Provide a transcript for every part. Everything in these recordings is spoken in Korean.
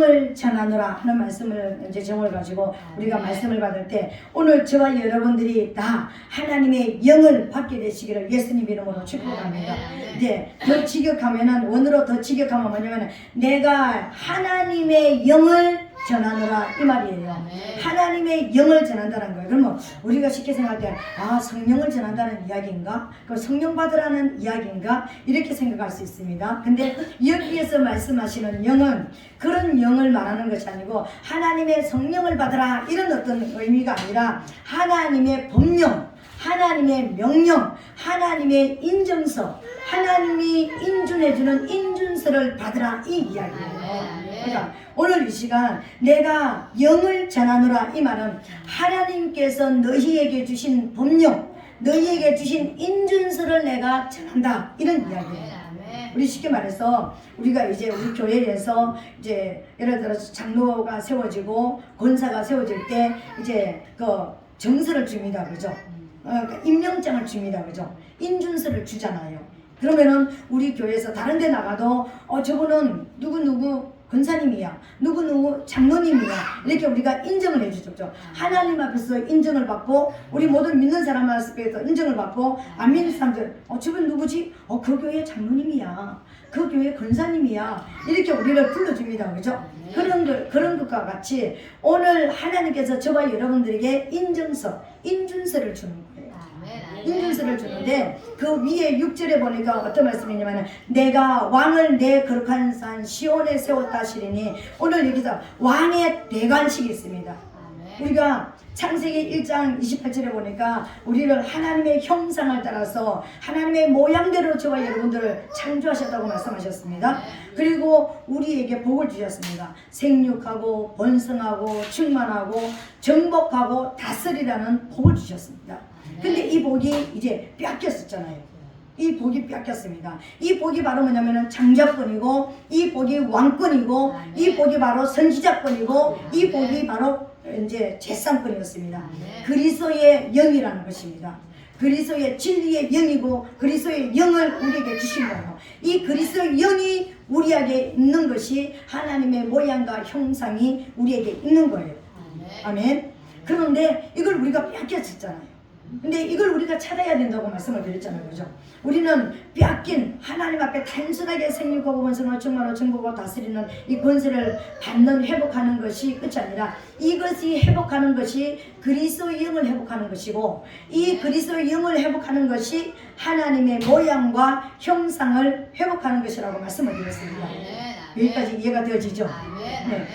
영을 전하노라 하는 말씀을 이제 제목을 가지고 우리가 말씀을 받을 때 오늘 저와 여러분들이 다 하나님의 영을 받게 되시기를 예수님 이름으로 축복합니다. 이제 더 직역하면은 원으로 더 직역하면 뭐냐면 내가 하나님의 영을 전하노라 이 말이에요. 하나님의 영을 전한다는 거예요. 그러면 우리가 쉽게 생각할 때 성령을 전한다는 이야기인가? 그 성령 받으라는 이야기인가? 이렇게 생각할 수 있습니다. 근데 여기에서 말씀하시는 영은 그런 영을 말하는 것이 아니고 하나님의 성령을 받으라 이런 어떤 의미가 아니라 하나님의 법령, 하나님의 명령, 하나님의 인정서, 하나님이 인준해주는 인준서를 받으라 이 이야기예요. 그러니까 오늘 이 시간 내가 영을 전하노라 이 말은 하나님께서 너희에게 주신 법령, 너희에게 주신 인준서를 내가 전한다 이런 이야기예요. 우리 쉽게 말해서 우리가 이제 우리 교회에서 이제 예를 들어서 장로가 세워지고 권사가 세워질 때 이제 그 정서를 줍니다, 그죠? 그러니까 임명장을 줍니다, 그죠? 인준서를 주잖아요. 그러면은 우리 교회에서 다른 데 나가도 저분은 누구누구 권사님이야, 누구누구 장로님이야 이렇게 우리가 인정을 해주죠. 하나님 앞에서 인정을 받고 우리 모든 믿는 사람 앞에서 인정을 받고 안 믿는 사람들 저분 누구지? 그 교회 장로님이야, 그 교회 권사님이야 이렇게 우리를 불러줍니다, 그죠? 그런 것과 같이 오늘 하나님께서 저와 여러분들에게 인정서, 인준서를 주는 거예요. 인준서를 주는데 그 위에 6절에 보니까 어떤 말씀이냐면 내가 왕을 내 거룩한 산 시온에 세웠다 하시리니 오늘 여기서 왕의 대관식이 있습니다. 우리가 창세기 1장 28절에 보니까 우리를 하나님의 형상을 따라서 하나님의 모양대로 저와 여러분들을 창조하셨다고 말씀하셨습니다. 그리고 우리에게 복을 주셨습니다. 생육하고 번성하고 충만하고 정복하고 다스리라는 복을 주셨습니다. 근데 이 복이 이제 뺏겼었잖아요. 이 복이 뺏겼습니다. 이 복이 바로 뭐냐면은 장자권이고 이 복이 왕권이고 이 복이 바로 선지자권이고 이 복이 바로 이제 재산권이었습니다. 그리스도의 영이라는 것입니다. 그리스도의 진리의 영이고 그리스도의 영을 우리에게 주신 거예요. 이 그리스도의 영이 우리에게 있는 것이 하나님의 모양과 형상이 우리에게 있는 거예요. 아멘. 그런데 이걸 우리가 뺏겼었잖아요. 근데 이걸 우리가 찾아야 된다고 말씀을 드렸잖아요, 그죠? 우리는 뺏긴 하나님 앞에 단순하게 생육하고 번성하고 충만하고 정복하고 다스리는 이 권세를 받는 회복하는 것이 끝이 아니라 이것이 회복하는 것이 그리스도의 영을 회복하는 것이고 이 그리스도의 영을 회복하는 것이 하나님의 모양과 형상을 회복하는 것이라고 말씀을 드렸습니다. 여기까지 이해가 되어지죠? 네.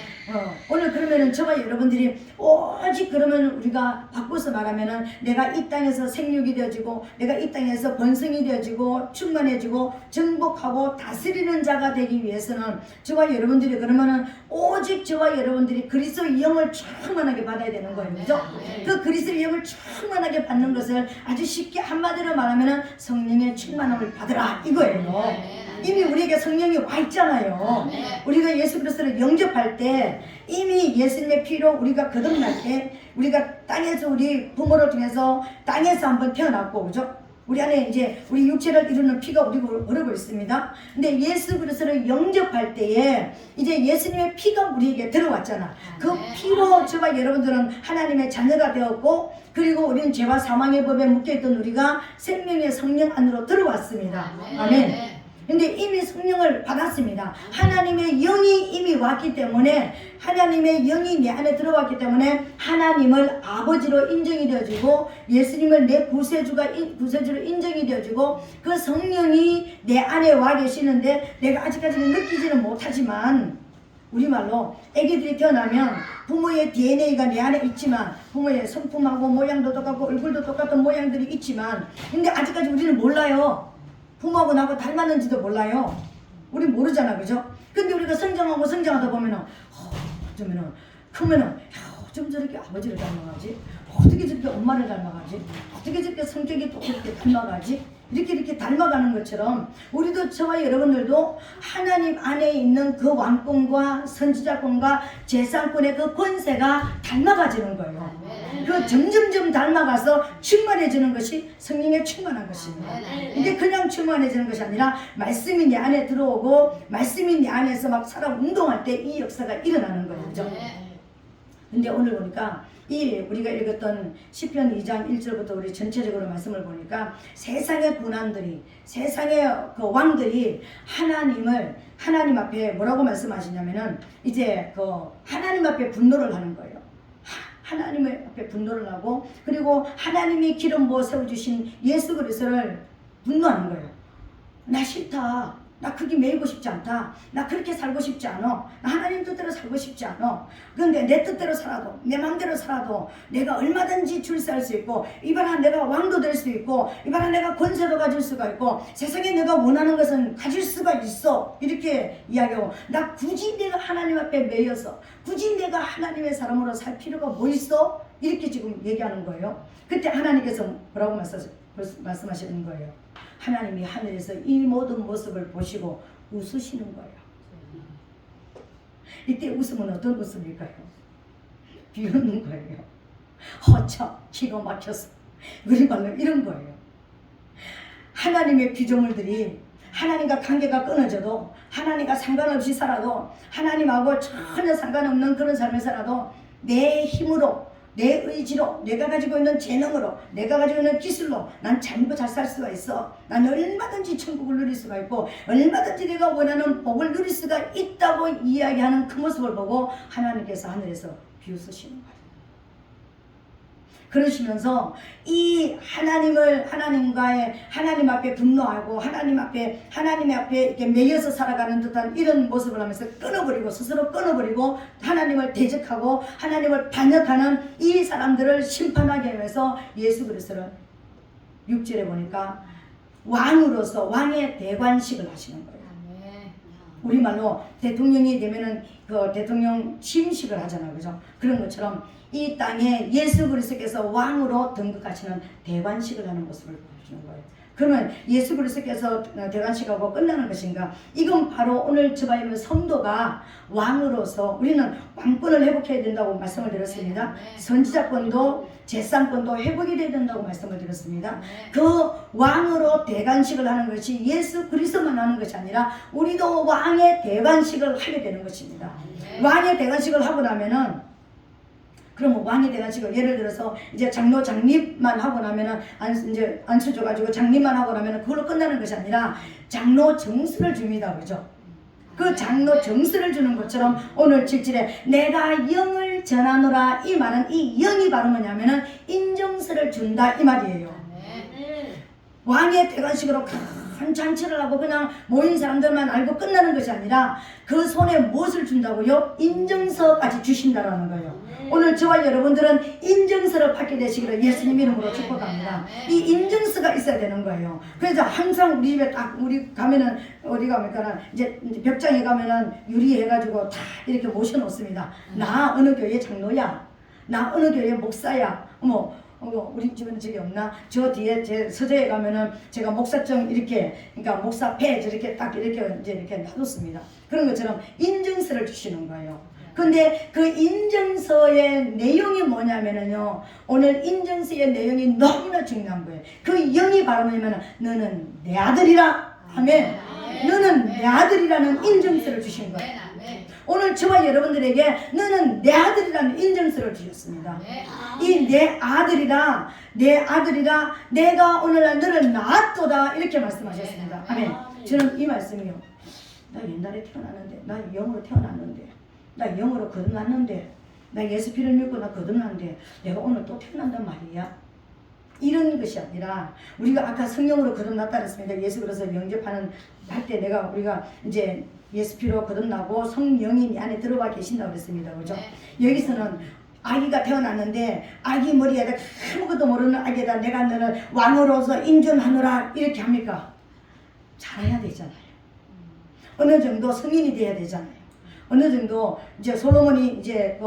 오늘 그러면은 저와 여러분들이 오직 그러면 우리가 바꿔서 말하면은 내가 이 땅에서 생육이 되어지고 내가 이 땅에서 번성이 되어지고 충만해지고 정복하고 다스리는 자가 되기 위해서는 저와 여러분들이 그러면은 오직 저와 여러분들이 그리스도의 영을 충만하게 받아야 되는 거예요, 그죠? 그 그리스도의 영을 충만하게 받는 것을 아주 쉽게 한마디로 말하면은 성령의 충만함을 받으라 이거예요. 이미 우리에게 성령이 와 있잖아요. 우리가 예수 그리스도를 영접할 때 이미 예수님의 피로 우리가 거듭날 때 우리가 땅에서 우리 부모를 통해서 땅에서 한번 태어났고, 그죠? 우리 안에 이제 우리 육체를 이루는 피가 우리가 흐르고 있습니다. 근데 예수 그리스도를 영접할 때에 이제 예수님의 피가 우리에게 들어왔잖아. 그 피로 저와 여러분들은 하나님의 자녀가 되었고 그리고 우리는 죄와 사망의 법에 묶여있던 우리가 생명의 성령 안으로 들어왔습니다. 아멘. 근데 이미 성령을 받았습니다. 하나님의 영이 이미 왔기 때문에 하나님의 영이 내 안에 들어왔기 때문에 하나님을 아버지로 인정이 되어지고 예수님을 내 구세주로 인정이 되어지고 그 성령이 내 안에 와 계시는데 내가 아직까지는 느끼지는 못하지만 우리말로 애기들이 태어나면 부모의 DNA가 내 안에 있지만 부모의 성품하고 모양도 똑같고 얼굴도 똑같은 모양들이 있지만 근데 아직까지 우리는 몰라요. 부모하고 나하고 닮았는지도 몰라요. 우리 모르잖아, 그죠? 근데 우리가 성장하다 보면은 어쩌면은 크면은 어쩜 저렇게 아버지를 닮아가지? 어떻게 저렇게 엄마를 닮아가지? 어떻게 저렇게 성격이 또 그렇게 닮아가지? 이렇게 닮아가는 것처럼 우리도 저와 여러분들도 하나님 안에 있는 그 왕권과 선지자권과 재산권의 그 권세가 닮아가지는 거예요. 그 점점점 닮아가서 충만해지는 것이 성령에 충만한 것입니다. 이게 그냥 충만해지는 것이 아니라 말씀이 내 안에 들어오고 말씀이 내 안에서 막 사람 운동할 때 이 역사가 일어나는 거예요. 그죠? 근데 오늘 보니까 이 우리가 읽었던 시편 2장 1절부터 우리 전체적으로 말씀을 보니까 세상의 군왕들이, 세상의 그 왕들이 하나님 앞에 뭐라고 말씀하시냐면은 이제 그 하나님 앞에 분노를 하는 거예요. 하나님 앞에 분노를 하고, 그리고 하나님이 기름 부어 세워주신 예수 그리스도를 분노하는 거예요. 나 싫다. 나 그게 매이고 싶지 않다. 나 그렇게 살고 싶지 않아. 나 하나님 뜻대로 살고 싶지 않아. 그런데 내 뜻대로 살아도, 내 마음대로 살아도 내가 얼마든지 출세할 수 있고, 이봐라 내가 왕도 될 수 있고, 이봐라 내가 권세도 가질 수가 있고, 세상에 내가 원하는 것은 가질 수가 있어. 이렇게 이야기하고, 나 굳이 내가 하나님 앞에 매여서 굳이 내가 하나님의 사람으로 살 필요가 뭐 있어? 이렇게 지금 얘기하는 거예요. 그때 하나님께서 뭐라고 말씀하시는 거예요? 하나님이 하늘에서 이 모든 모습을 보시고 웃으시는 거예요. 이때 웃음은 어떤 웃음일까요? 비웃는 거예요. 허참 기가 막혀서, 우리말로 이런 거예요. 하나님의 피조물들이 하나님과 관계가 끊어져도, 하나님과 상관없이 살아도, 하나님하고 전혀 상관없는 그런 삶을 살아도 내 힘으로, 내 의지로, 내가 가지고 있는 재능으로, 내가 가지고 있는 기술로 난 전부 잘 살 수가 있어. 난 얼마든지 천국을 누릴 수가 있고, 얼마든지 내가 원하는 복을 누릴 수가 있다고 이야기하는 그 모습을 보고 하나님께서 하늘에서 비웃으시는 거예요. 그러시면서 이 하나님 앞에 분노하고 하나님 앞에 이렇게 매여서 살아가는 듯한 이런 모습을 하면서 스스로 끊어버리고 하나님을 대적하고 하나님을 반역하는 이 사람들을 심판하기 위해서 예수 그리스도를 6절에 보니까 왕으로서 왕의 대관식을 하시는 거예요. 우리말로 대통령이 되면은 그 대통령 취임식을 하잖아요. 그죠? 그런 것처럼 이 땅에 예수 그리스도께서 왕으로 등극하시는 대관식을 하는 모습을 보여주는 거예요. 그러면 예수 그리스도께서 대관식하고 끝나는 것인가? 이건 바로 오늘 저와 있는 성도가 왕으로서 우리는 왕권을 회복해야 된다고 말씀을 드렸습니다. 선지자권도 제상권도 회복이 돼야 된다고 말씀을 드렸습니다. 그 왕으로 대관식을 하는 것이 예수 그리스도만 하는 것이 아니라 우리도 왕의 대관식을 하게 되는 것입니다. 왕의 대관식을 하고 나면은, 그럼 왕이 돼가지고 예를 들어서 이제 장로 장립만 하고 나면은 이제 안수 줘가지고 장립만 하고 나면은 그걸로 끝나는 것이 아니라 장로 정수를 줍니다. 그죠? 그 장로 정수를 주는 것처럼 오늘 7절에 내가 영을 전하노라 이 말은, 이 영이 바로 뭐냐면은 인정서를 준다 이 말이에요. 왕의 대관식으로 큰 잔치를 하고 그냥 모인 사람들만 알고 끝나는 것이 아니라 그 손에 무엇을 준다고요? 인정서까지 주신다라는 거예요. 오늘 저와 여러분들은 인정서를 받게 되시기를 예수님 이름으로 축복합니다. 이 인정서가 있어야 되는 거예요. 그래서 항상 우리 집에 딱 우리 가면은 어디 가면은 이제 벽장에 가면은 유리해가지고 다 이렇게 모셔놓습니다. 나 어느 교회 장로야, 나 어느 교회 목사야. 우리 집은 저기 없나? 저 뒤에 제 서재에 가면은 제가 목사증 이렇게, 그러니까 목사패 저렇게 딱 이렇게 이제 이렇게 놔뒀습니다. 그런 것처럼 인증서를 주시는 거예요. 근데 그 인증서의 내용이 뭐냐면은요, 오늘 인증서의 내용이 너무나 중요한 거예요. 그 영이 바로 뭐냐면은 너는 내 아들이라. 아멘. 너는 내 아들이라는 인증서를 주신 거예요. 오늘 저와 여러분들에게 너는 내 아들이라는 인증서를 주셨습니다. 이 내 아들이라 내가 오늘날 너를 낳았도다 이렇게 말씀하셨습니다. 아멘. 저는 이 말씀이요, 나 옛날에 태어났는데, 나 영으로 태어났는데, 나 영으로 거듭났는데, 나 예수 피를 믿고 나 거듭났는데 내가 오늘 또 태어난단 말이야. 이런 것이 아니라, 우리가 아까 성령으로 거듭났다 그랬습니다. 예수 그래서 영접하는 할 때 우리가 이제 예수 피로 거듭나고 성령이 내 안에 들어와 계신다고 그랬습니다. 그죠? 여기서는 아기가 태어났는데 아기 머리에다 아무것도 모르는 아기에다 내가 너를 왕으로서 인존하노라 이렇게 합니까? 잘해야 되잖아요. 어느 정도 성인이 돼야 되잖아요. 어느 정도 이제 솔로몬이 이제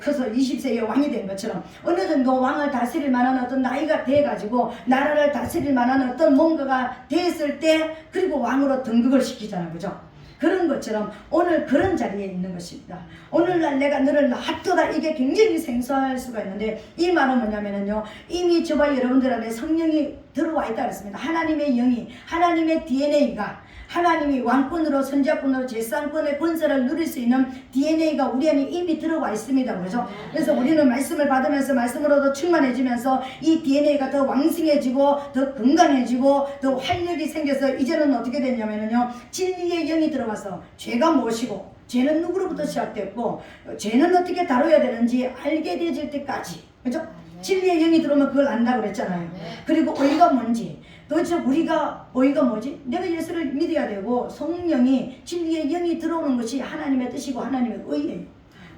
커서 20세에 왕이 된 것처럼 어느 정도 왕을 다스릴 만한 어떤 나이가 돼가지고 나라를 다스릴 만한 어떤 뭔가가 됐을 때, 그리고 왕으로 등극을 시키잖아요. 그죠? 그런 것처럼 오늘 그런 자리에 있는 것입니다. 오늘날 내가 너를 놔두다, 이게 굉장히 생소할 수가 있는데, 이 말은 뭐냐면요, 이미 저와 여러분들 안에 성령이 들어와 있다 그랬습니다. 하나님의 영이, 하나님의 DNA가, 하나님이 왕권으로, 선지자권으로, 제사장권의 권세를 누릴 수 있는 DNA가 우리 안에 이미 들어와 있습니다. 그렇죠? 그래서 우리는 말씀을 받으면서 말씀으로도 충만해지면서 이 DNA가 더 왕성해지고 더 건강해지고 더 활력이 생겨서 이제는 어떻게 됐냐면요, 진리의 영이 들어와서 죄가 무엇이고 죄는 누구로부터 시작됐고 죄는 어떻게 다뤄야 되는지 알게 되질 때까지, 그렇죠? 진리의 영이 들어오면 그걸 안다고 그랬잖아요. 그리고 의가 뭔지, 도대체 우리가 의가 뭐지? 내가 예수를 믿어야 되고 성령이, 진리의 영이 들어오는 것이 하나님의 뜻이고 하나님의 의예요.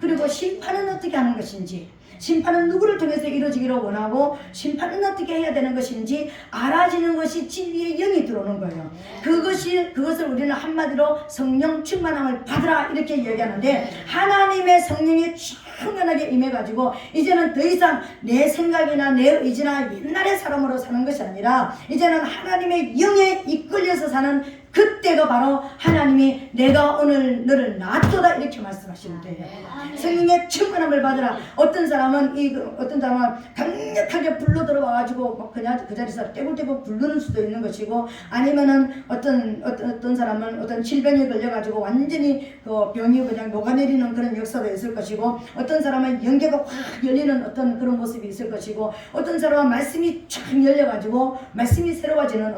그리고 심판은 어떻게 하는 것인지, 심판은 누구를 통해서 이루어지기를 원하고 심판은 어떻게 해야 되는 것인지 알아지는 것이 진리의 영이 들어오는 거예요. 그것을 우리는 한마디로 성령 충만함을 받으라 이렇게 얘기하는데, 하나님의 성령이 충만하게 임해가지고 이제는 더 이상 내 생각이나 내 의지나 옛날의 사람으로 사는 것이 아니라 이제는 하나님의 영에 이끌려서 사는 그때가 바로 하나님이 내가 오늘 너를 놔두다 이렇게 말씀하시는 때예요. 성령의 충만함을 받으라. 어떤 사람은 강력하게 불러 들어와가지고 그냥 그 자리에서 떼굴떼굴 부르는 수도 있는 것이고, 아니면은 어떤 사람은 어떤 질병에 걸려가지고 완전히 그 병이 그냥 녹아내리는 그런 역사도 있을 것이고, 어떤 사람은 연계가 확 열리는 어떤 그런 모습이 있을 것이고, 어떤 사람은 말씀이 쫙 열려가지고 말씀이 새로워지는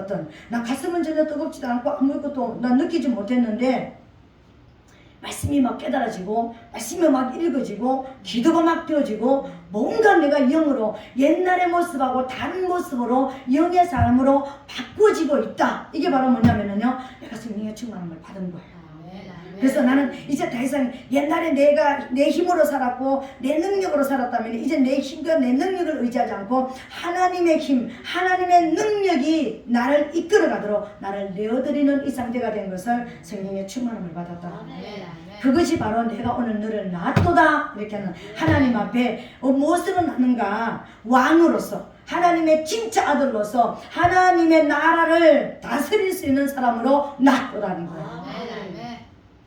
나 가슴은 전혀 뜨겁지도 않고 아무것도 난 느끼지 못했는데 말씀이 막 깨달아지고 말씀이 막 읽어지고 기도가 막 되어지고 뭔가 내가 영으로 옛날의 모습하고 다른 모습으로 영의 사람으로 바꿔지고 있다. 이게 바로 뭐냐면요, 내가 성령의 충만함을 받은 거예요. 그래서 나는 이제 더 이상 옛날에 내가 내 힘으로 살았고 내 능력으로 살았다면 이제 내 힘과 내 능력을 의지하지 않고 하나님의 힘, 하나님의 능력이 나를 이끌어가도록 나를 내어드리는 이 상태가 된 것을 성령의 충만함을 받았다. 그것이 바로 내가 오늘 너를 놔두다 이렇게 하는 하나님 앞에 무엇으로 낳는가? 왕으로서, 하나님의 진짜 아들로서 하나님의 나라를 다스릴 수 있는 사람으로 놔두다는 거예요.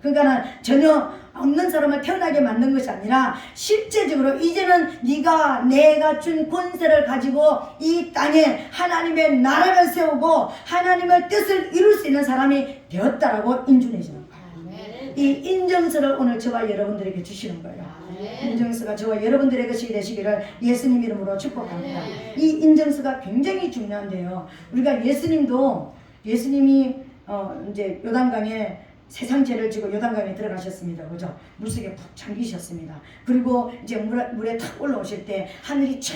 그러니까 전혀 없는 사람을 태어나게 만든 것이 아니라 실제적으로 이제는 내가 준 권세를 가지고 이 땅에 하나님의 나라를 세우고 하나님의 뜻을 이룰 수 있는 사람이 되었다라고 인준해 주는 거예요. 이 인정서를 오늘 저와 여러분들에게 주시는 거예요. 인정서가 저와 여러분들의 것이 되시기를 예수님 이름으로 축복합니다. 이 인정서가 굉장히 중요한데요, 우리가 예수님이 이제 요단강에 세상 죄를 지고 요단강에 들어가셨습니다. 그죠? 물속에 푹 잠기셨습니다. 그리고 이제 물에 탁 올라오실 때 하늘이 쫙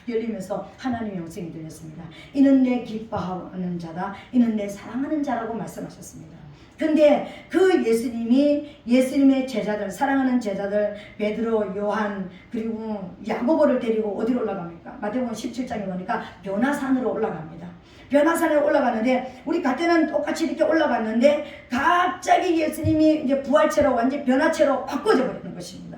열리면서 하나님의 음성이 들렸습니다. 이는 내 기뻐하는 자다. 이는 내 사랑하는 자라고 말씀하셨습니다. 근데 그 예수님의 제자들, 사랑하는 제자들 베드로, 요한 그리고 야고보를 데리고 어디로 올라갑니까? 마태복음 17장에 보니까 변화산으로 올라갑니다. 변화산에 올라가는데 우리 그때는 똑같이 이렇게 올라갔는데 갑자기 예수님이 이제 부활체로 완전 변화체로 바꿔져 버리는 것입니다.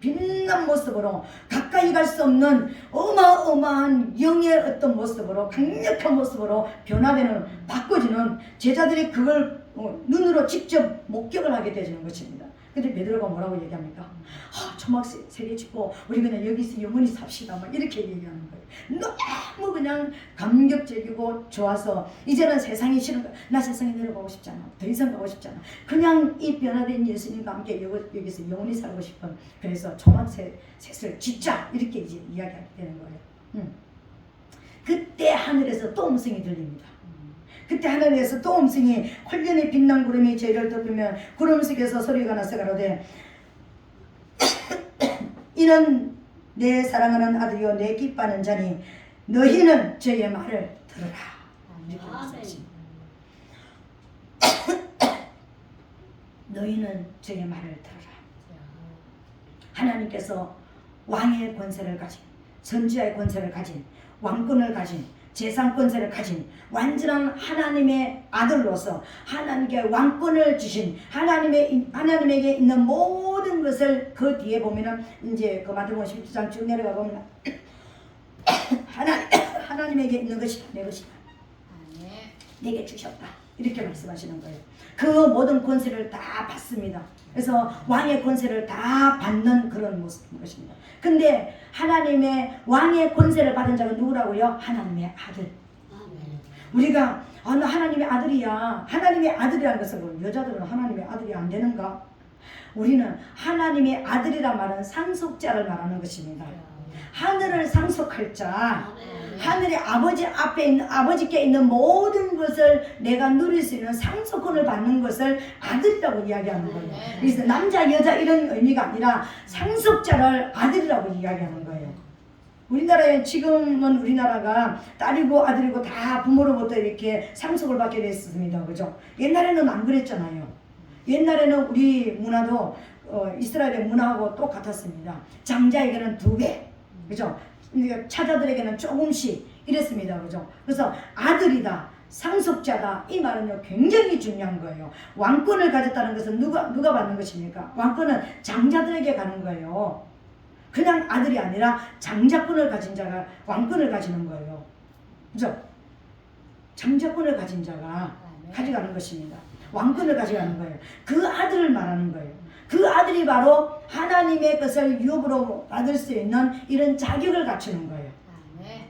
빛난 모습으로 가까이 갈 수 없는 어마어마한 영의 어떤 모습으로 강력한 모습으로 변화되는 바꿔지는 제자들이 그걸 눈으로 직접 목격을 하게 되는 것입니다. 근데 베드로가 뭐라고 얘기합니까? 초막 세계 짓고 우리 그냥 여기서 영원히 삽시다 막 이렇게 얘기하는 거예요. 너무 그냥 감격적이고 좋아서 이제는 세상이 싫은 거야. 나 세상에 내려가고 싶지 않아. 더 이상 가고 싶지 않아. 그냥 이 변화된 예수님과 함께 여기서 영원히 살고 싶은, 그래서 초막 셋을 짓자 이렇게 이제 이야기하게 되는 거예요. 그때 하늘에서 또 음성이 들립니다. 그때 하늘에서 또 음성이 홀연히 빛난 구름이 저희를 덮으면 구름 속에서 소리가 나서 가로되 이는 내 사랑하는 아들이요 내 기뻐하는 자니 너희는 저의 말을 들으라. 이렇게 말씀하십니다. 너희는 저의 말을 들으라. 하나님께서 왕의 권세를 가진, 선지자의 권세를 가진, 왕권을 가진, 재산 권세를 가진 완전한 하나님의 아들로서 하나님께 왕권을 주신 하나님에게 있는 모든 것을 그 뒤에 보면은 이제 그 마태복음 17장 쭉 내려가 보면 하나님에게 있는 것이 내 것이다. 내게 주셨다. 이렇게 말씀하시는 거예요. 그 모든 권세를 다 받습니다. 그래서 왕의 권세를 다 받는 그런 모습인 것입니다. 근데 하나님의 왕의 권세를 받은 자가 누구라고요? 하나님의 아들. 우리가 나 하나님의 아들이야. 하나님의 아들이라는 것은 여자들은 하나님의 아들이 안 되는가? 우리는 하나님의 아들이란 말은 상속자를 말하는 것입니다. 하늘을 상속할 자, 하늘의 아버지 앞에 있는 아버지께 있는 모든 것을 내가 누릴 수 있는 상속권을 받는 것을 아들이라고 이야기하는 거예요. 그래서 남자 여자 이런 의미가 아니라 상속자를 아들이라고 이야기하는 거예요. 우리나라에 지금은 우리나라가 딸이고 아들이고 다 부모로부터 이렇게 상속을 받게 됐습니다. 그죠? 옛날에는 안 그랬잖아요. 옛날에는 우리 문화도 이스라엘의 문화하고 똑같았습니다. 장자에게는 2배, 그죠? 차자들에게는 조금씩 이랬습니다. 그죠? 그래서 아들이다, 상속자다, 이 말은요 굉장히 중요한 거예요. 왕권을 가졌다는 것은 누가 받는 것입니까? 왕권은 장자들에게 가는 거예요. 그냥 아들이 아니라 장자권을 가진 자가 왕권을 가지는 거예요. 그죠? 장자권을 가진 자가 가져가는 것입니다. 왕권을 가져가는 거예요. 그 아들을 말하는 거예요. 그 아들이 바로 하나님의 것을 유업으로 받을 수 있는 이런 자격을 갖추는 거예요.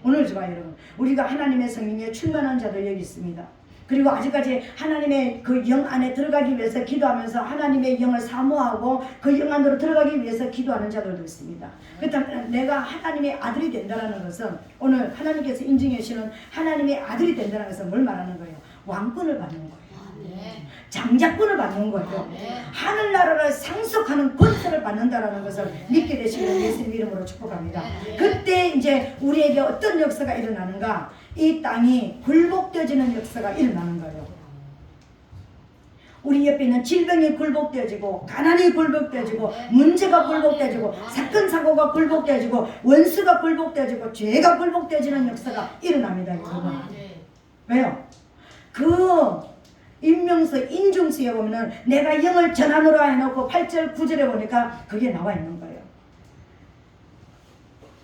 오늘 좋아요, 여러분. 우리가 하나님의 성령에 충만한 자들 여기 있습니다. 그리고 아직까지 하나님의 그 영 안에 들어가기 위해서 기도하면서 하나님의 영을 사모하고 그 영 안으로 들어가기 위해서 기도하는 자들도 있습니다. 그렇다면 내가 하나님의 아들이 된다는 것은 오늘 하나님께서 인증해 주시는 하나님의 아들이 된다는 것은 뭘 말하는 거예요? 왕권을 받는 거예요. 장자권을 받는 거예요. 하늘나라를 상속하는 권세를 받는다라는 것을 믿게 되시기를 예수님 이름으로 축복합니다. 그때 이제 우리에게 어떤 역사가 일어나는가? 이 땅이 굴복되어지는 역사가 일어나는 거예요. 우리 옆에 있는 질병이 굴복되어지고, 가난이 굴복되어지고, 문제가 굴복되어지고, 사건 사고가 굴복되어지고, 원수가 굴복되어지고, 죄가 굴복되어지는 역사가 일어납니다. 여러분. 왜요? 그 인명서 인중수에 보면은 내가 영을 전하노라 해놓고 8절 9절에 보니까 그게 나와 있는 거예요.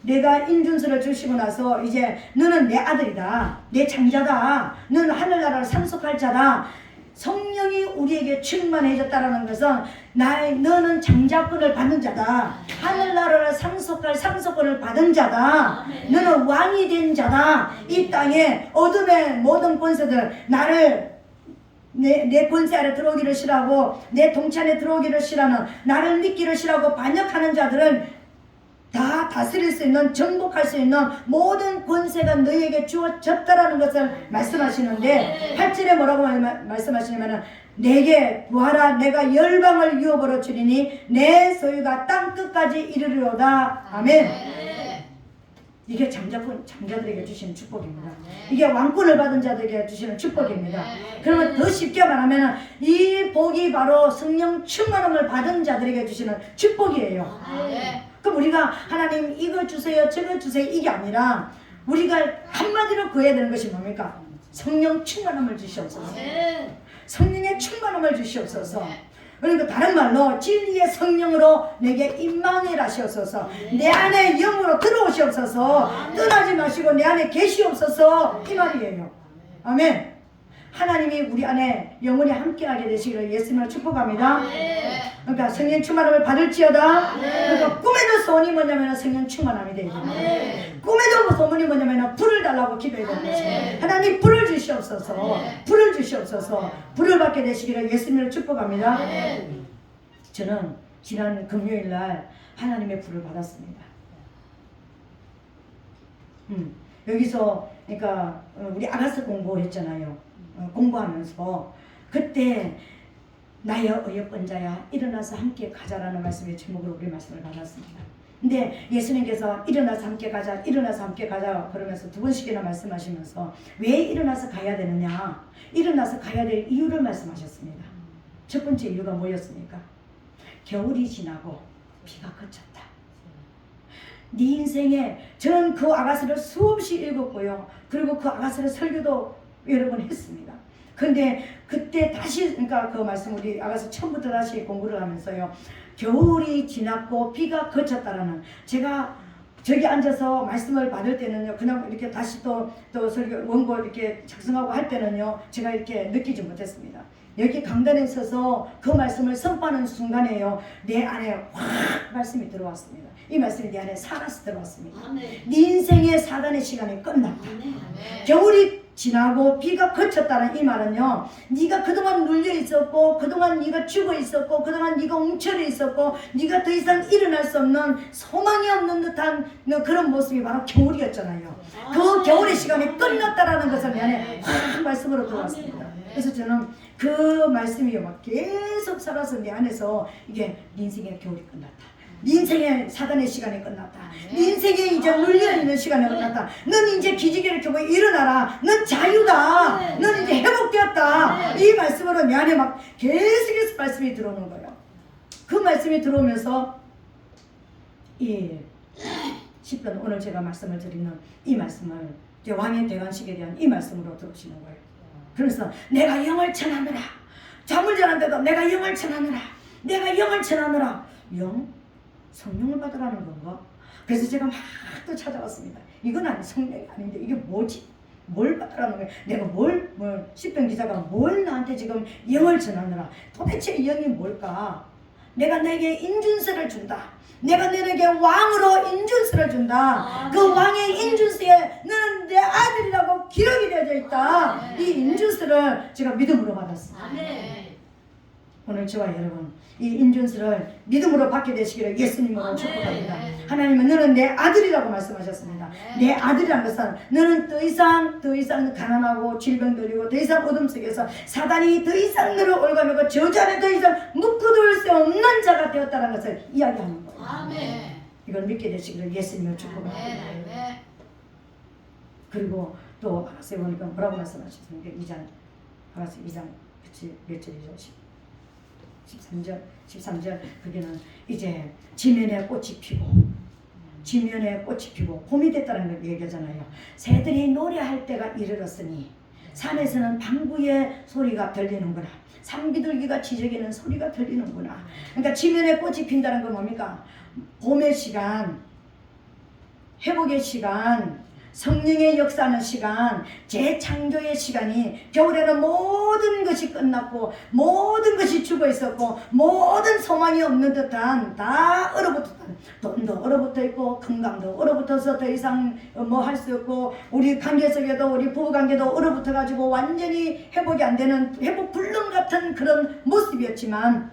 내가 인준서를 주시고 나서 이제 너는 내 아들이다, 내 장자다, 너는 하늘나라를 상속할 자다. 성령이 우리에게 충만해졌다라는 것은 너는 장자권을 받는 자다, 하늘나라를 상속할 상속권을 받은 자다, 너는 왕이 된 자다. 이 땅에 어둠의 모든 권세들 나를 내 권세 아래 들어오기를 싫어하고 내 통치 안에 들어오기를 싫어하는, 나를 믿기를 싫어하고 반역하는 자들은 다 다스릴 수 있는, 정복할 수 있는 모든 권세가 너희에게 주어졌다라는 것을 말씀하시는데 8절에 뭐라고 말씀하시냐면 내게 구하라, 내가 열방을 유업으로 주리니 내 소유가 땅끝까지 이르리로다. 아멘. 이게 장자들에게 주시는 축복입니다. 이게 왕권을 받은 자들에게 주시는 축복입니다. 그러면 더 쉽게 말하면 이 복이 바로 성령 충만함을 받은 자들에게 주시는 축복이에요. 그럼 우리가 하나님 이거 주세요 저거 주세요 이게 아니라 우리가 한마디로 구해야 되는 것이 뭡니까? 성령 충만함을 주시옵소서. 성령의 충만함을 주시옵소서. 그러니까 다른 말로 진리의 성령으로 내게 임망을 하시옵소서. 내 안에 영으로 들어오시옵소서. 떠나지 마시고 내 안에 계시옵소서, 이 말이에요. 아멘. 하나님이 우리 안에 영원히 함께하게 되시기를 예수님을 축복합니다. 그러니까 성령 충만함을 받을지어다. 그러니까 꿈에도 소원이 뭐냐면 성령 충만함이 되야 됩니다. 꿈에도 소원이 뭐냐면 불을 달라고 기도해야 되는 것입니다. 하나님 불을 주시옵소서. 불을 주시옵소서. 불을 받게 되시기를 예수님을 축복합니다. 저는 지난 금요일날 하나님의 불을 받았습니다. 여기서 그러니까 우리 아가스 공부했잖아요. 공부하면서 그때 나의 어여쁜자야 일어나서 함께 가자라는 말씀의 제목으로 우리 말씀을 받았습니다. 근데 예수님께서 일어나서 함께 가자, 일어나서 함께 가자 그러면서 2번씩이나 말씀하시면서 왜 일어나서 가야 되느냐, 일어나서 가야 될 이유를 말씀하셨습니다. 첫 번째 이유가 뭐였습니까? 겨울이 지나고 비가 그쳤다. 네 인생에 저는 그 아가스를 수없이 읽었고요. 그리고 그 아가스를 설교도 여러 번 했습니다. 근데 그때 다시 그러니까 그 말씀 우리 아가서 처음부터 다시 공부를 하면서요. 겨울이 지났고 비가 그쳤다라는, 제가 저기 앉아서 말씀을 받을 때는요, 그냥 이렇게 다시 또 설교 원고 이렇게 작성하고 할 때는요, 제가 이렇게 느끼지 못했습니다. 여기 강단에 서서 그 말씀을 선포하는 순간에요, 내 안에 확 말씀이 들어왔습니다. 이 말씀이 내 안에 살아서 들어왔습니다. 네 인생의 사단의 시간이 끝났다. 겨울이 지나고 비가 그쳤다는 이 말은요, 네가 그동안 눌려 있었고, 그동안 네가 죽어 있었고, 그동안 네가 웅철해 있었고, 네가 더 이상 일어날 수 없는 소망이 없는 듯한 그런 모습이 바로 겨울이었잖아요. 그 겨울의 시간이 끝났다라는 것을 내 안에 확 말씀으로 들어왔습니다. 그래서 저는 그 말씀이 막 계속 살아서 내 안에서 이게 네 인생의 겨울이 끝났다. 네 인생의 사단의 시간이 끝났다. 네 인생에 이제 눌려있는 시간이 끝났다. 넌 이제 기지개를 켜고 일어나라. 넌 자유다. 넌 이제 회복되었다. 이 말씀으로 내 안에 막 계속해서 말씀이 들어오는 거예요. 그 말씀이 들어오면서 이 10편 오늘 제가 말씀을 드리는 이 말씀을 이제 왕의 대관식에 대한 이 말씀으로 들어오시는 거예요. 그래서 내가 영을 전하느라, 잠을 자는데도 내가 영을 전하느라, 내가 영을 전하느라. 영? 성령을 받으라는 건가? 그래서 제가 막 또 찾아왔습니다. 이건 아니, 성령이 아닌데 이게 뭐지? 뭘 받으라는 거야? 내가 뭘 10편 기자가 뭘 나한테 지금 영을 전하느라, 도대체 영이 뭘까? 내가 내게 인준서를 준다. 내가 너에게 왕으로 인준서를 준다. 그 왕의 인준서에 너는 내 아들이라고 기록이 되어져 있다. 이 인준서를 제가 믿음으로 받았습니다. 오늘 저와 여러분 이 인준서를 믿음으로 받게 되시기를 예수님으로 축복합니다. 하나님은 너는 내 아들이라고 말씀하셨습니다. 내 아들이라는 것은 너는 더 이상 가난하고 질병들이고 더 이상 어둠 속에서 사단이 더 이상 너를 올가매고 저주 안에 더 이상 묶어둘 수 없는 자가 되었다는 것을 이야기하는 거예요. 아멘. 이걸 믿게 되시기를 예수님을 축복합니다. 그리고 또 바가스에 보니까 뭐라고 말씀하셨습니까? 2장 바가스 2장 그치 몇 절이죠? 13절 그게는 이제 지면에 꽃이 피고 봄이 됐다는 걸 얘기하잖아요. 새들이 노래할 때가 이르렀으니 산에서는 방구의 소리가 들리는구나. 산비둘기가 지저귀는 소리가 들리는구나. 그러니까 지면에 꽃이 핀다는 건 뭡니까? 봄의 시간, 회복의 시간, 성령의 역사하는 시간, 재창조의 시간이, 겨울에는 모든 것이 끝났고 모든 것이 죽어 있었고 모든 소망이 없는 듯한 다 얼어붙었던, 돈도 얼어붙어 있고 건강도 얼어붙어서 더 이상 뭐 할 수 없고 우리 관계 속에도 우리 부부관계도 얼어붙어 가지고 완전히 회복이 안 되는 회복 불능 같은 그런 모습이었지만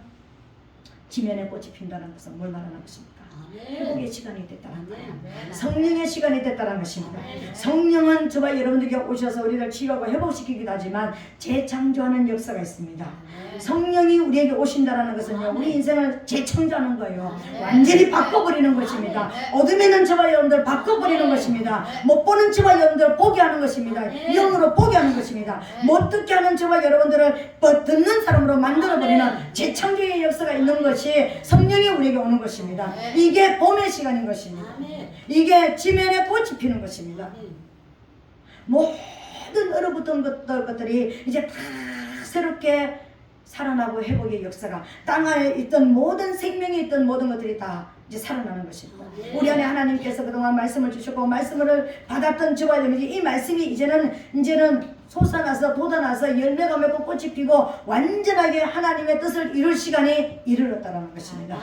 지면에 꽃이 핀다는 것은 뭘 말하는 것입니까? 회복의 시간이 됐다는 거예요. 성령의 시간이 됐다는 것입니다. 성령은 저와 여러분들에게 오셔서 우리를 치유하고 회복시키기도 하지만 재창조하는 역사가 있습니다. 성령이 우리에게 오신다는 것은요, 우리 인생을 재창조하는 거예요. 완전히 바꿔버리는 것입니다. 어둠에는 저와 여러분들 바꿔버리는 것입니다. 못 보는 저와 여러분들을 보게 하는 것입니다. 영으로 보게 하는 것입니다. 못 듣게 하는 저와 여러분들을 듣는 사람으로 만들어버리는 재창조의 역사가 있는 것이 성령이 우리에게 오는 것입니다. 이게 봄의 시간인 것입니다. 이게 지면에 꽃이 피는 것입니다. 모든 얼어붙은 것들이 이제 다 새롭게 살아나고 회복의 역사가, 땅 안에 있던 모든 생명이 있던 모든 것들이 다 이제 살아나는 것입니다. 우리 안에 하나님께서 그동안 말씀을 주셨고 말씀을 받았던 저와 여러분이 이 말씀이 이제는 솟아나서 돋아나서 열매가 맺고 꽃이 피고 완전하게 하나님의 뜻을 이룰 시간이 이르렀다는 것입니다.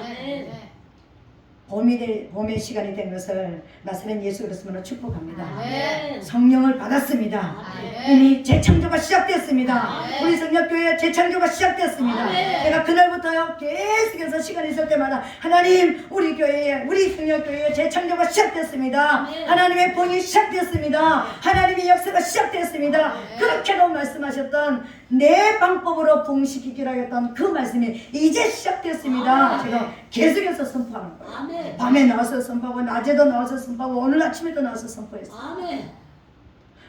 봄의 시간이 된 것을 나사렛 예수 그리스도로 축복합니다. 성령을 받았습니다. 이미 재창조가 시작됐습니다. 우리 성령교회 재창조가 시작됐습니다. 내가 그날부터요 계속해서 시간이 있을 때마다 하나님 우리 교회에 우리 성령교회에 재창조가 시작됐습니다. 하나님의 본이 시작됐습니다. 하나님의 역사가 시작됐습니다. 그렇게도 말씀하셨던 내 방법으로 부흥시키기로 했던 그 말씀이 이제 시작됐습니다. 제가 계속해서 선포하는 거예요. 밤에 나와서 선포하고 낮에도 나와서 선포하고 오늘 아침에도 나와서 선포했어요.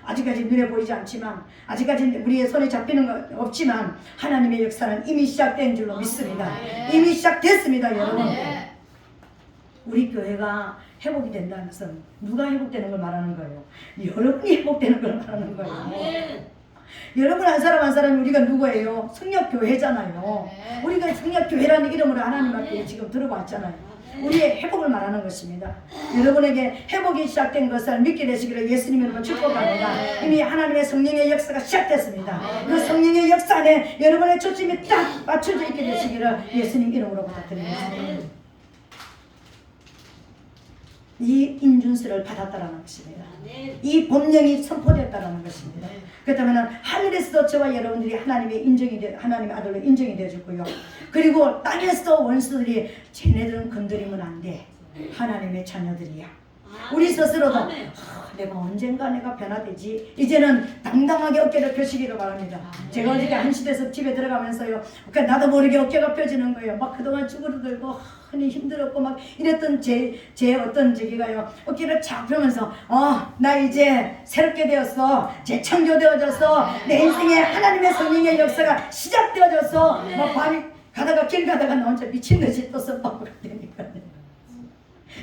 아직까지 눈에 보이지 않지만, 아직까지 우리의 손에 잡히는 것 없지만 하나님의 역사는 이미 시작된 줄로 믿습니다. 이미 시작됐습니다. 여러분, 우리 교회가 회복이 된다는 것은 누가 회복되는 걸 말하는 거예요? 여러분이 회복되는 걸 말하는 거예요. 여러분 한 사람 한 사람이 우리가 누구예요? 성령교회잖아요. 우리가 성령교회라는 이름으로 하나님 앞에 지금 들어봤잖아요. 우리의 회복을 말하는 것입니다. 여러분에게 회복이 시작된 것을 믿게 되시기를 예수님 이름으로 축복합니다. 이미 하나님의 성령의 역사가 시작됐습니다. 그 성령의 역사 안에 여러분의 초점이 딱 맞춰져 있게 되시기를 예수님 이름으로 부탁드립니다. 이 인준수를 받았다라는 것입니다. 이 법령이 선포되었다라는 것입니다. 그렇다면 하늘에서도 저와 여러분들이 하나님의 아들로 인정이 되어졌고요. 그리고 땅에서도 원수들이 쟤네들은 건드리면 안 돼. 하나님의 자녀들이야. 우리 스스로도 내가 언젠가 내가 변화되지. 이제는 당당하게 어깨를 펴시기를 바랍니다. 제가 어저께 한시대에서 집에 들어가면서요, 나도 모르게 어깨가 펴지는 거예요. 막 그동안 쭈그러들고 흔히 힘들었고 막 이랬던 제 어떤 저기가요, 어깨를 착 펴면서 나 이제 새롭게 되었어. 재창조되어졌어. 내 인생에 하나님의 성령의 역사가 시작되어졌어. 막 밤이 길 가다가 나 혼자 미친듯이 또 선빵을 되니까요.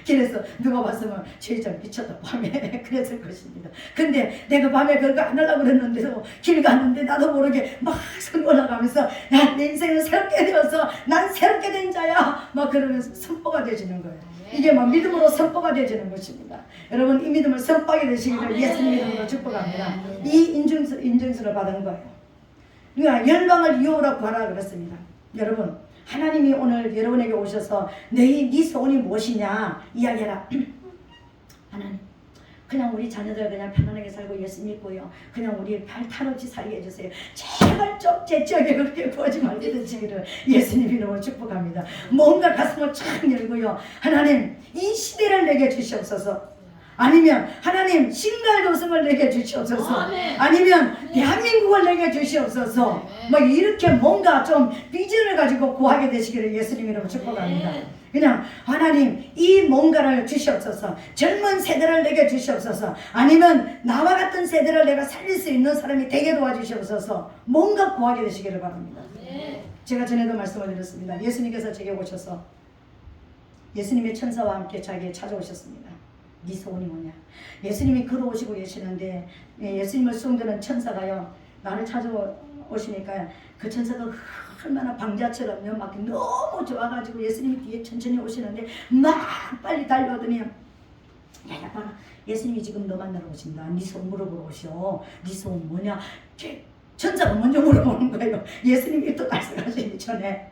그래서 누가 봤으면 최희정 미쳤다 밤에 그랬을 것입니다. 근데 내가 밤에 그거 안 하려고 그랬는데도 길 가는데 나도 모르게 막 손 올라가면서 야, 내 인생은 새롭게 되어서 난 새롭게 된 자야 막 그러면서 선포가 되어지는 거예요. 이게 막 믿음으로 선포가 되어지는 것입니다. 여러분 이 믿음을 선포하게 되시기를 예수님 이름으로 축복합니다. 이 인증서를 받은 거예요. 누가 열방을 이루라 구하라 그랬습니다. 여러분 하나님이 오늘 여러분에게 오셔서 네 소원이 무엇이냐 이야기해라. 하나님 그냥 우리 자녀들 그냥 편안하게 살고 예수 믿고요. 그냥 우리 발탈 없이 살게 해주세요. 제발 좀 제 지역에 그렇게 구하지 말게 되시기를 예수님 이름으로 축복합니다. 뭔가 가슴을 착 열고요. 하나님 이 시대를 내게 주시옵소서. 아니면 하나님 신갈도성을 내게 주시옵소서. 아니면 대한민국을 내게 주시옵소서. 막 이렇게 뭔가 좀 비전을 가지고 구하게 되시기를 예수님 이름으로 축복합니다. 그냥 하나님 이 뭔가를 주시옵소서. 젊은 세대를 내게 주시옵소서. 아니면 나와 같은 세대를 내가 살릴 수 있는 사람이 되게 도와주시옵소서. 뭔가 구하게 되시기를 바랍니다. 제가 전에도 말씀을 드렸습니다. 예수님께서 제게 오셔서 예수님의 천사와 함께 자기에 찾아오셨습니다. 네 소원이 뭐냐? 예수님이 걸어오시고 계시는데 예수님을 수용되는 천사가요 나를 찾아오시니까 그 천사가 얼마나 방자처럼요 막 너무 좋아가지고 예수님이 뒤에 천천히 오시는데 막 빨리 달려오더니 야 봐라 예수님이 지금 너 만나러 오신다. 네 소원 물어보러 오셔. 네 소원 뭐냐? 천사가 먼저 물어보는 거예요. 예수님이 또 말씀하시기 전에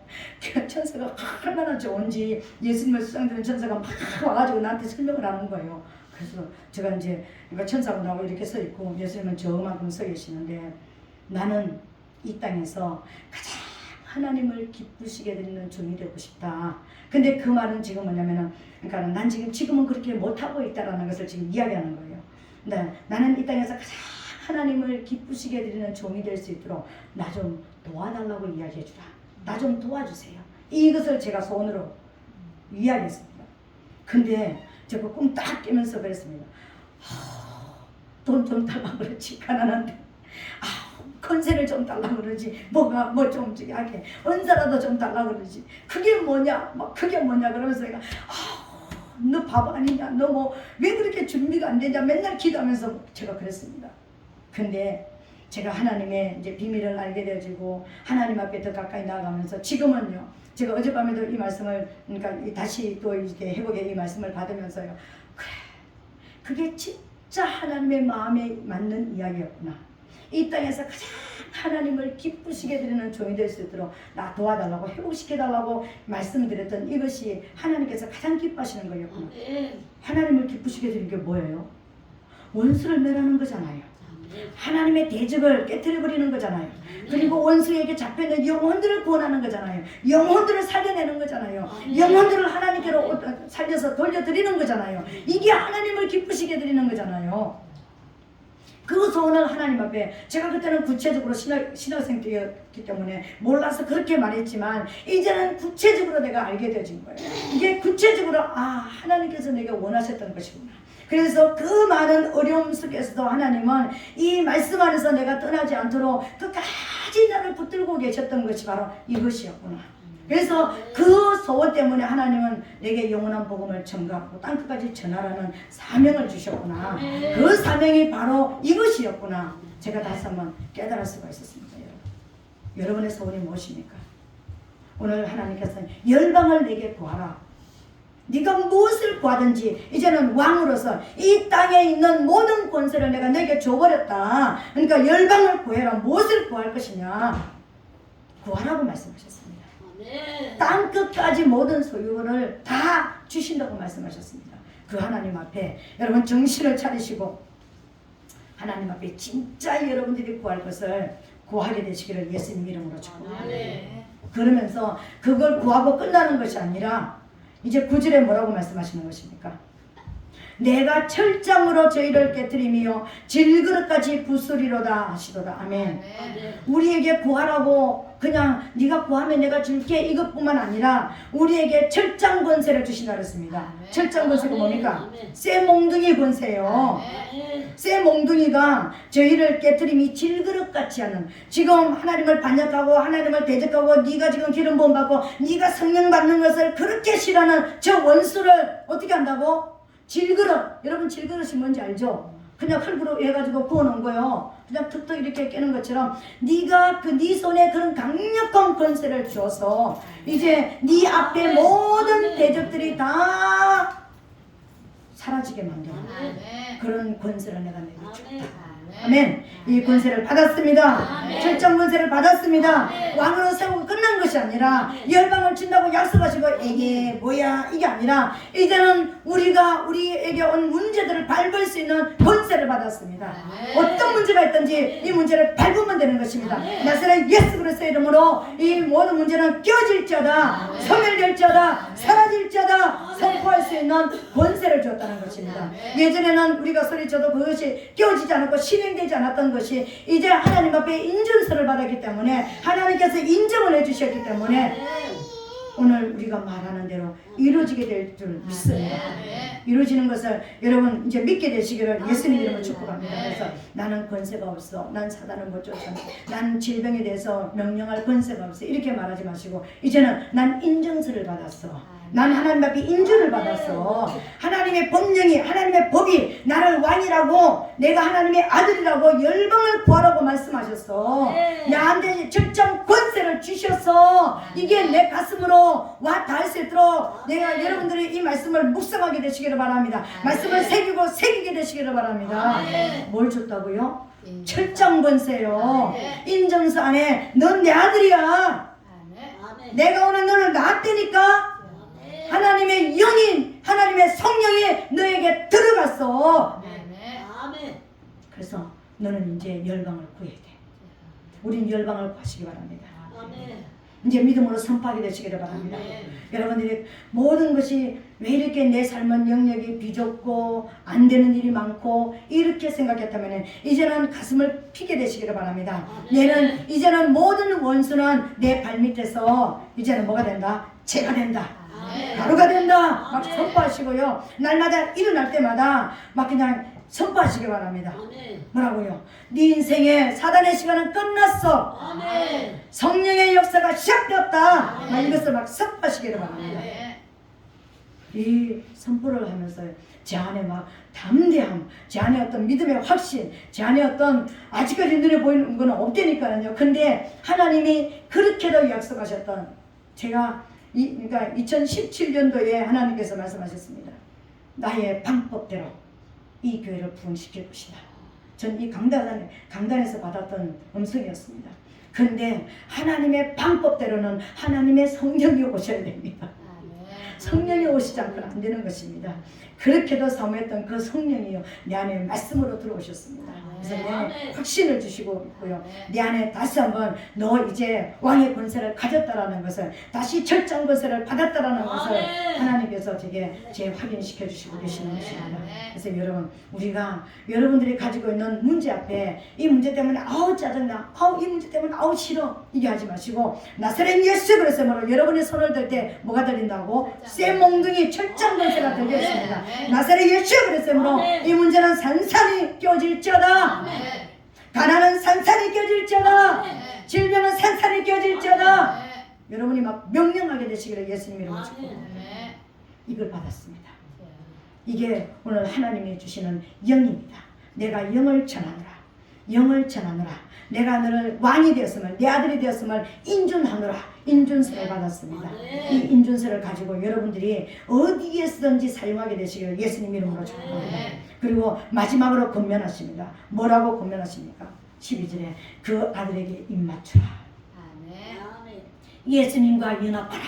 그 천사가 얼마나 좋은지 예수님을 수상되는 천사가 막 와가지고 나한테 설명을 하는 거예요. 그래서 제가 이제 천사가 나오고 이렇게 서 있고 예수님은 저만큼 서 계시는데 나는 이 땅에서 가장 하나님을 기쁘시게 드리는 종이 되고 싶다. 근데 그 말은 지금 뭐냐면은 그러니까 난 지금은 그렇게 못하고 있다라는 것을 지금 이야기하는 거예요. 근데 나는 이 땅에서 가장 하나님을 기쁘시게 드리는 종이 될 수 있도록 나 좀 도와달라고 이야기해 주라. 나 좀 도와주세요. 이것을 제가 소원으로 이야기했습니다. 근데 제가 꿈 딱 깨면서 그랬습니다. 돈 좀 달라고 그러지 가난한데 컨세를 좀 달라고 그러지 뭐가 뭐 좀 하게 은사라도 좀 달라고 그러지 그게 뭐냐 막 그게 뭐냐 그러면서 내가 너 바보 아니냐 너 뭐 왜 그렇게 준비가 안 되냐 맨날 기도하면서 제가 그랬습니다. 근데 제가 하나님의 이제 비밀을 알게 되어지고 하나님 앞에 더 가까이 나아가면서 지금은요 제가 어젯밤에도 이 말씀을 그러니까 다시 또 이렇게 회복의 이 말씀을 받으면서요 그래 그게 진짜 하나님의 마음에 맞는 이야기였구나. 이 땅에서 가장 하나님을 기쁘시게 드리는 종이 될 수 있도록 나 도와달라고 회복시켜달라고 말씀드렸던 이것이 하나님께서 가장 기뻐하시는 거였구나. 하나님을 기쁘시게 드리는 게 뭐예요? 원수를 멸하는 거잖아요. 하나님의 대적을 깨트려버리는 거잖아요. 그리고 원수에게 잡혀있는 영혼들을 구원하는 거잖아요. 영혼들을 살려내는 거잖아요. 영혼들을 하나님께로 살려서 돌려드리는 거잖아요. 이게 하나님을 기쁘시게 드리는 거잖아요. 그 소원을 하나님 앞에 제가 그때는 구체적으로 신학생 때였기 때문에 몰라서 그렇게 말했지만 이제는 구체적으로 내가 알게 되어진 거예요. 이게 구체적으로 하나님께서 내가 원하셨던 것이구나. 그래서 그 많은 어려움 속에서도 하나님은 이 말씀 안에서 내가 떠나지 않도록 끝까지 나를 붙들고 계셨던 것이 바로 이것이었구나. 그래서 그 소원 때문에 하나님은 내게 영원한 복음을 전가하고 땅끝까지 전하라는 사명을 주셨구나. 그 사명이 바로 이것이었구나. 제가 다시 한번 깨달을 수가 있었습니다. 여러분의 소원이 무엇입니까? 오늘 하나님께서 열방을 내게 구하라. 네가 무엇을 구하든지 이제는 왕으로서 이 땅에 있는 모든 권세를 내가 너에게 줘버렸다. 그러니까 열방을 구해라. 무엇을 구할 것이냐? 구하라고 말씀하셨습니다. 땅 끝까지 모든 소유를 다 주신다고 말씀하셨습니다. 그 하나님 앞에 여러분 정신을 차리시고 하나님 앞에 진짜 여러분들이 구할 것을 구하게 되시기를 예수님 이름으로 축복합니다. 그러면서 그걸 구하고 끝나는 것이 아니라 이제 9절에 뭐라고 말씀하시는 것입니까? 내가 철장으로 저희를 깨뜨리며 질그릇까지 부수리로다 하시도다. 아멘. 우리에게 구하라고 그냥 네가 구하면 내가 줄게 이것뿐만 아니라 우리에게 철장 권세를 주신다 그랬습니다. 철장 권세가 뭡니까? 쇠 몽둥이 권세예요. 쇠 몽둥이가 저희를 깨뜨림이 질그릇같이 하는, 지금 하나님을 반역하고 하나님을 대적하고 네가 지금 기름 부음 받고 네가 성령 받는 것을 그렇게 싫어하는 저 원수를 어떻게 한다고? 질그릇. 여러분 질그릇이 뭔지 알죠? 그냥 흙으로 해가지고 구워놓은 거예요. 그냥 툭툭 이렇게 깨는 것처럼 네가 네 손에 그런 강력한 권세를 줘서 이제 네 앞에 모든 대적들이 다 사라지게 만드는 그런 권세를 내가 내게 줬다. 아멘. 이 권세를 받았습니다. 철장 권세를 받았습니다. 왕으로 세우고 끝난 것이 아니라 열방을 준다고 약속하시고 이게 뭐야 이게 아니라 이제는 우리에게 온 문제들을 밟을 수 있는 권세를 받았습니다. 어떤 문제가 있든지 이 문제를 밟으면 되는 것입니다. 나사렛 예수 그리스도의 이름으로 이 모든 문제는 깨어질지어다, 소멸될지어다, 사라질지어다 선포할 수 있는 권세를 주었다는 것입니다. 예전에는 우리가 소리쳐도 그것이 깨어지지 않았고 실행되지 않았던 것이 이제 하나님 앞에 인증서를 받았기 때문에 하나님께서 인정을 해주셨기 때문에 오늘 우리가 말하는 대로 이루어지게 될 줄 믿습니다. 이루어지는 것을 여러분 이제 믿게 되시기를 예수님 이름으로 축복합니다. 그래서 나는 권세가 없어, 난 사단을 못 쫓아, 난 질병에 대해서 명령할 권세가 없어 이렇게 말하지 마시고 이제는 난 인정서를 받았어. 난 하나님 앞에 인준을 받았어. 하나님의 법령이, 하나님의 법이 나를 왕이라고, 내가 하나님의 아들이라고 열방을 구하라고 말씀하셨어. 나한테 철저한 권세를 주셨어. 이게 내 가슴으로 와 닿을 수 있도록 내가 여러분들이 이 말씀을 묵상하게 되시기를 바랍니다. 말씀을 새기게 되시기를 바랍니다. 뭘 줬다고요? 철저한 권세요. 인정서 안에 넌 내 아들이야. 내가 오늘 너를 낳았다니까. 하나님의 영인, 하나님의 성령이 너에게 들어갔어. 그래서 너는 이제 열방을 구해야 돼. 우린 열방을 구하시기 바랍니다. 이제 믿음으로 선포하게 되시기를 바랍니다. 여러분들이 모든 것이 왜 이렇게 내 삶은 영역이 비좁고 안 되는 일이 많고 이렇게 생각했다면 이제는 가슴을 피게 되시기를 바랍니다. 이제는 모든 원수는 내 발밑에서 이제는 뭐가 된다? 죄가 된다. 가루가 된다. 막 선포하시고요. 날마다 일어날 때마다 막 그냥 선포하시기 바랍니다. 뭐라고요? 네 인생에 사단의 시간은 끝났어. 성령의 역사가 시작되었다. 이것을 막 선포하시기를 바랍니다. 이 선포를 하면서 제 안에 막 담대함, 제 안에 어떤 믿음의 확신, 제 안에 어떤 아직까지 눈에 보이는 건 없다니까요. 근데 하나님이 그렇게도 약속하셨던 제가 그러니까 2017년도에 하나님께서 말씀하셨습니다. 나의 방법대로 이 교회를 부흥시킬 것이다. 전 이 강단에서 받았던 음성이었습니다. 그런데 하나님의 방법대로는 하나님의 성령이 오셔야 됩니다. 성령이 오시지 않고는 안 되는 것입니다. 그렇게도 사모했던 그 성령이요 내 안에 말씀으로 들어오셨습니다. 그래서 내 안에 확신을 주시고 있고요. 내 안에 다시 한번 너 이제 왕의 권세를 가졌다라는 것을, 다시 철장 권세를 받았다라는 것을 하나님께서 제게 재확인시켜 주시고 계시는 것입니다. 그래서 여러분, 우리가 여러분들이 가지고 있는 문제 앞에 이 문제 때문에 아우 짜증나, 아우 이 문제 때문에 아우 싫어 이게 하지 마시고 나사렛 예수 그리스도로 여러분의 손을 들 때 뭐가 들린다고? 쇠 몽둥이 철장 권세가 들려 있습니다. 나사렛 예수 그리스도로 이 문제는 산산이 껴질지어다. 가난은 산산이 껴질지어다. 질병은 산산이 껴질지어다. 여러분이 막 명령하게 되시기를 예수님 이름으로 축복합니다. 이걸 받았습니다. 이게 오늘 하나님이 주시는 영입니다. 내가 영을 전하노라. 영을 전하노라. 내가 너를 왕이 되었음을, 내 아들이 되었음을 인준하노라. 인준서를 받았습니다. 이 인준서를 가지고 여러분들이 어디에서든지 사용하게 되시기를 예수님 이름으로 축복합니다. 그리고 마지막으로 권면하십니다. 뭐라고 권면하십니까? 12절에 그 아들에게 입맞추라. 예수님과 연합하라.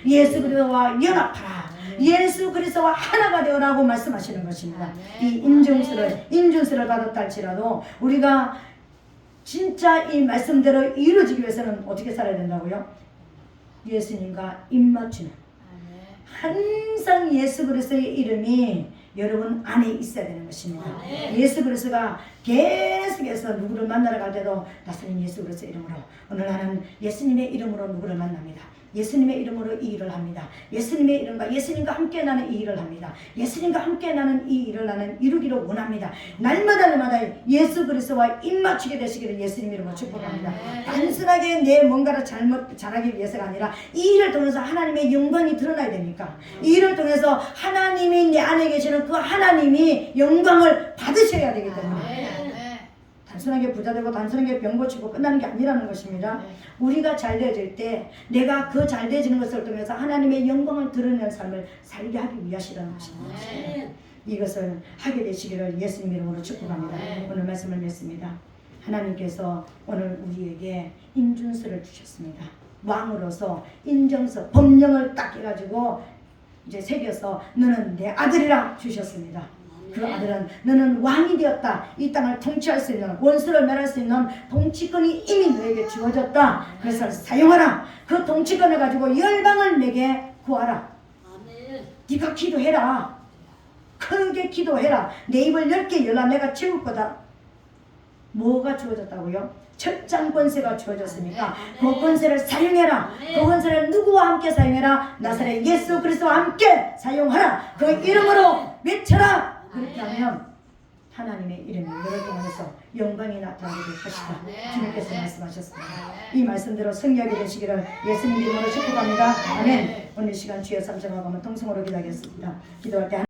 예수 그리스도와 연합하라. 예수 그리스도와 하나가 되어라고 말씀하시는 것입니다. 이 인준서를 받았다 할지라도 우리가 진짜 이 말씀대로 이루어지기 위해서는 어떻게 살아야 된다고요? 예수님과 입맞추는, 항상 예수 그리스도의 이름이 여러분 안에 있어야 되는 것입니다. 예수 그리스도가 계속해서 누구를 만나러 갈 때도 나서는 예수 그리스도 이름으로, 오늘 나는 예수님의 이름으로 누구를 만납니다. 예수님의 이름으로 이 일을 합니다. 예수님의 이름과 예수님과 함께 나는 이 일을 합니다. 예수님과 함께 나는 이 일을 나는 이루기를 원합니다. 날마다 예수 그리스도와 입맞추게 되시기를 예수님 이름으로 축복합니다. 단순하게 내 뭔가를 잘하기 위해서가 아니라 이 일을 통해서 하나님의 영광이 드러나야 되니까, 이 일을 통해서 하나님이 내 안에 계시는 그 하나님이 영광을 받으셔야 되기 때문에 단순하게 부자되고 단순하게 병 고치고 끝나는 게 아니라는 것입니다. 우리가 잘 되어질 때 내가 그 잘 되어지는 것을 통해서 하나님의 영광을 드러내는 삶을 살게 하기 위하시라는 것입니다. 이것을 하게 되시기를 예수님 이름으로 축복합니다. 오늘 말씀을 맺습니다. 하나님께서 오늘 우리에게 인준서를 주셨습니다. 왕으로서 인정서, 법령을 딱 해가지고 이제 새겨서 너는 내 아들이라 주셨습니다. 그 아들은 너는 왕이 되었다. 이 땅을 통치할 수 있는, 원수를 멸할 수 있는 통치권이 이미 너에게 주어졌다. 그래서 사용하라. 그 통치권을 가지고 열방을 내게 구하라. 네가 기도해라. 크게 기도해라. 내 입을 10개 열라. 내가 채울 거다. 뭐가 주어졌다고요? 철장 권세가 주어졌으니까 그 권세를 사용해라. 그 권세를 누구와 함께 사용해라? 나사렛 예수 그리스도와 함께 사용하라. 그 이름으로 외쳐라. 그렇게 하면 하나님의 이름이 너를 통해서 영광이 나타나게 될 것이다. 주님께서 말씀하셨습니다. 이 말씀대로 승리하게 되시기를 예수님 이름으로 축복합니다. 아멘. 오늘 시간 주여 삼정하고 통성으로 기도하겠습니다. 기도할 때